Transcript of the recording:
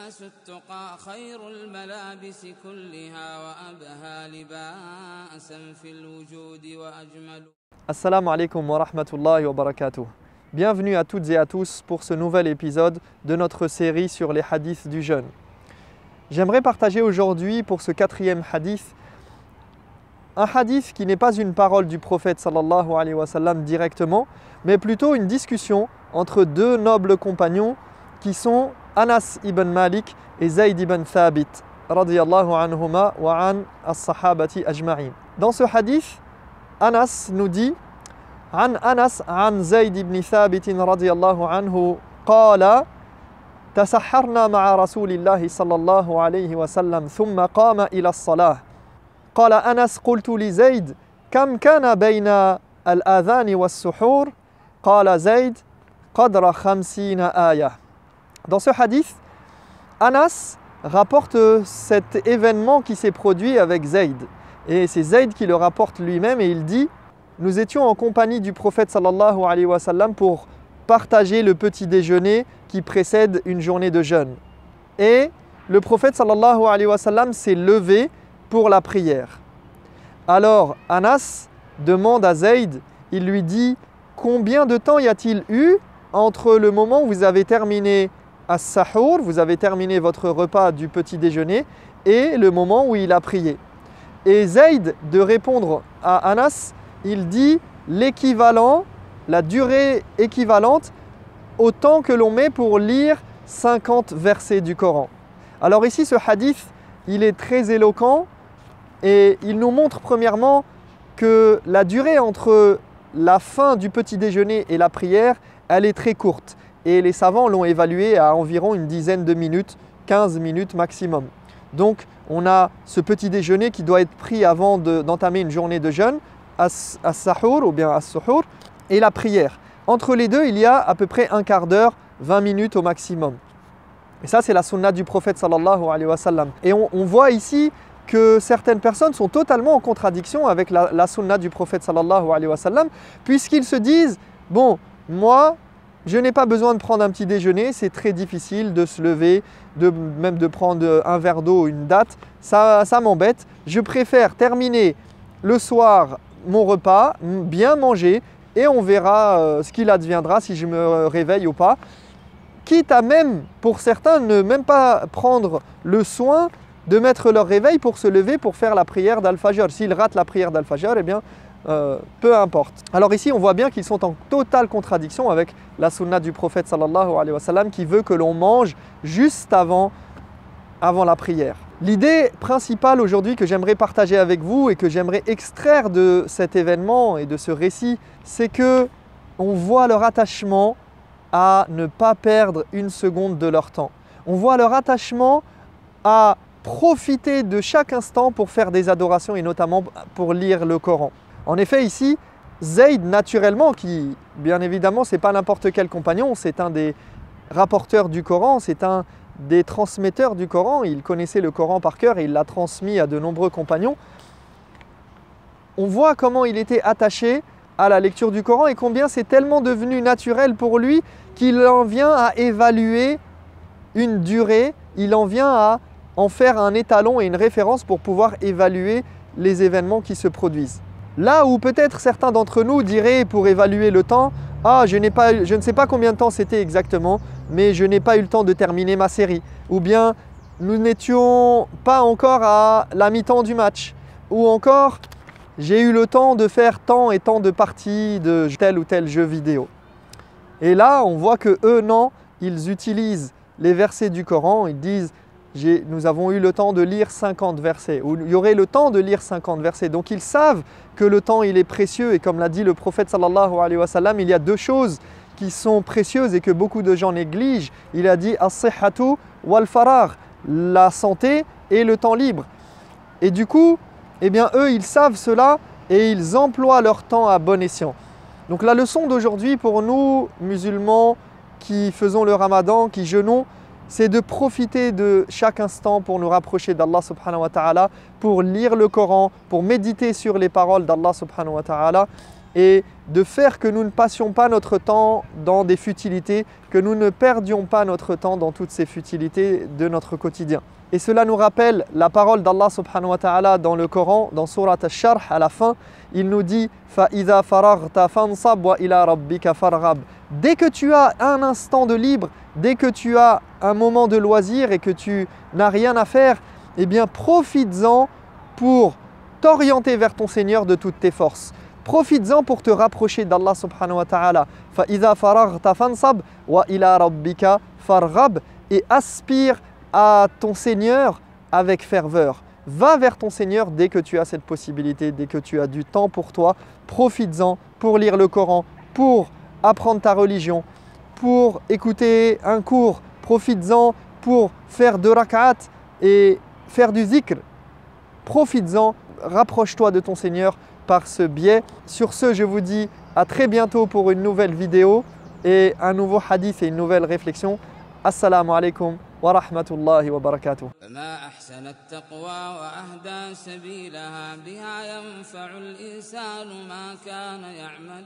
لباس التقى خير الملابس كلها وأبهى لباسا في الوجود وأجمل. Assalamu alaikum wa rahmatullahi wa barakatuh. Bienvenue à toutes et à tous pour ce nouvel épisode de notre série sur les hadiths du jeûne. J'aimerais partager aujourd'hui pour ce 4e hadith un hadith qui n'est pas une parole du prophète sallallahu alayhi wa sallam directement, mais plutôt une discussion entre deux nobles compagnons qui sont Anas ibn Malik et Zayd ibn Thabit radiyallahu anhuma wa an as-sahabati ajma'in. Dans ce hadith, Anas nous dit عن أنس عن زيد بن ثابت رضي الله عنه قال تسحرنا مع رسول الله صلى الله عليه وسلم ثم قام إلى الصلاة قال أنس قلت لزيد كم كان بين الآذان والسحور قال زيد قدر 50 آية. Dans ce hadith, Anas rapporte cet événement qui s'est produit avec Zayd. Et c'est Zayd qui le rapporte lui-même et il dit: nous étions en compagnie du prophète sallallahu alayhi wa sallam pour partager le petit déjeuner qui précède une journée de jeûne. Et le prophète sallallahu alayhi wa sallam s'est levé pour la prière. Alors Anas demande à Zayd, il lui dit: combien de temps y a-t-il eu entre le moment où vous avez terminé as-sahur, vous avez terminé votre repas du petit déjeuner, et le moment où il a prié? Et Zayd de répondre à Anas, il dit l'équivalent, la durée équivalente au temps que l'on met pour lire 50 versets du Coran. Alors ici, ce hadith, il est très éloquent et il nous montre premièrement que la durée entre la fin du petit déjeuner et la prière, elle est très courte. Et les savants l'ont évaluée à environ une dizaine de minutes, 15 minutes maximum. Donc, on a ce petit déjeuner qui doit être pris avant d'entamer une journée de jeûne, as-sahur ou bien as-suhur, et la prière. Entre les deux, il y a à peu près un quart d'heure, 20 minutes au maximum. Et ça, c'est la sunna du prophète sallallahu alayhi wa sallam. Et on voit ici que certaines personnes sont totalement en contradiction avec la sunna du prophète sallallahu alayhi wa sallam, puisqu'ils se disent: bon, moi, je n'ai pas besoin de prendre un petit déjeuner, c'est très difficile de se lever, même de prendre un verre d'eau, une date, ça m'embête. Je préfère terminer le soir mon repas, bien manger, et on verra ce qu'il adviendra si je me réveille ou pas. Quitte à même, pour certains, ne même pas prendre le soin de mettre leur réveil pour se lever pour faire la prière d'Al-Fajr. S'ils ratent la prière d'Al-Fajr, eh bien, peu importe. Alors ici, on voit bien qu'ils sont en totale contradiction avec la sunna du prophète sallallahu alayhi wa sallam qui veut que l'on mange juste avant la prière. L'idée principale aujourd'hui que j'aimerais partager avec vous et que j'aimerais extraire de cet événement et de ce récit, c'est que on voit leur attachement à ne pas perdre une seconde de leur temps. On voit leur attachement à profiter de chaque instant pour faire des adorations et notamment pour lire le Coran. En effet, ici, Zayd, naturellement, qui bien évidemment, c'est pas n'importe quel compagnon, c'est un des rapporteurs du Coran, c'est un des transmetteurs du Coran, il connaissait le Coran par cœur et il l'a transmis à de nombreux compagnons. On voit comment il était attaché à la lecture du Coran et combien c'est tellement devenu naturel pour lui qu'il en vient à évaluer une durée, il en vient à en faire un étalon et une référence pour pouvoir évaluer les événements qui se produisent. Là où peut-être certains d'entre nous diraient pour évaluer le temps: ah, je ne sais pas combien de temps c'était exactement, mais je n'ai pas eu le temps de terminer ma série. Ou bien, nous n'étions pas encore à la mi-temps du match. Ou encore, j'ai eu le temps de faire tant et tant de parties de tel ou tel jeu vidéo. Et là, on voit que eux, non, ils utilisent les versets du Coran, ils disent: nous avons eu le temps de lire 50 versets, ou il y aurait le temps de lire 50 versets. Donc ils savent que le temps il est précieux et comme l'a dit le prophète sallallahu alayhi wa sallam, il y a deux choses qui sont précieuses et que beaucoup de gens négligent. Il a dit as-sihhatu wal-farar, la santé et le temps libre. Et du coup, eh bien eux ils savent cela et ils emploient leur temps à bon escient. Donc la leçon d'aujourd'hui pour nous musulmans qui faisons le ramadan, qui jeûnons, c'est de profiter de chaque instant pour nous rapprocher d'Allah subhanahu wa ta'ala, pour lire le Coran, pour méditer sur les paroles d'Allah subhanahu wa ta'ala et de faire que nous ne passions pas notre temps dans des futilités, que nous ne perdions pas notre temps dans toutes ces futilités de notre quotidien. Et cela nous rappelle la parole d'Allah subhanahu wa ta'ala dans le Coran, dans Surat Al-Sharh, à la fin, il nous dit « فَإِذَا فَرَغْتَ فَانْصَبْ وَإِلَى رَبِّكَ فَارْغَب » Dès que tu as un instant de libre, dès que tu as un moment de loisir et que tu n'as rien à faire, eh bien profites-en pour t'orienter vers ton Seigneur de toutes tes forces. Profites-en pour te rapprocher d'Allah subhanahu wa ta'ala. فَإِذَا فَرَغْتَ فَانْصَبْ وَإِلَى رَبِّكَ فَارْغَب et aspire à ton Seigneur avec ferveur. Va vers ton Seigneur dès que tu as cette possibilité, dès que tu as du temps pour toi. Profites-en pour lire le Coran, pour apprendre ta religion, pour écouter un cours. Profites-en pour faire 2 rak'at et faire du zikr. Profites-en, rapproche-toi de ton Seigneur par ce biais. Sur ce, je vous dis à très bientôt pour une nouvelle vidéo et un nouveau hadith et une nouvelle réflexion. Assalamu alaikum wa rahmatullahi wa barakatuh. فما أحسن التقوى وأهدى سبيلها بها ينفع الإنسان ما كان يعمل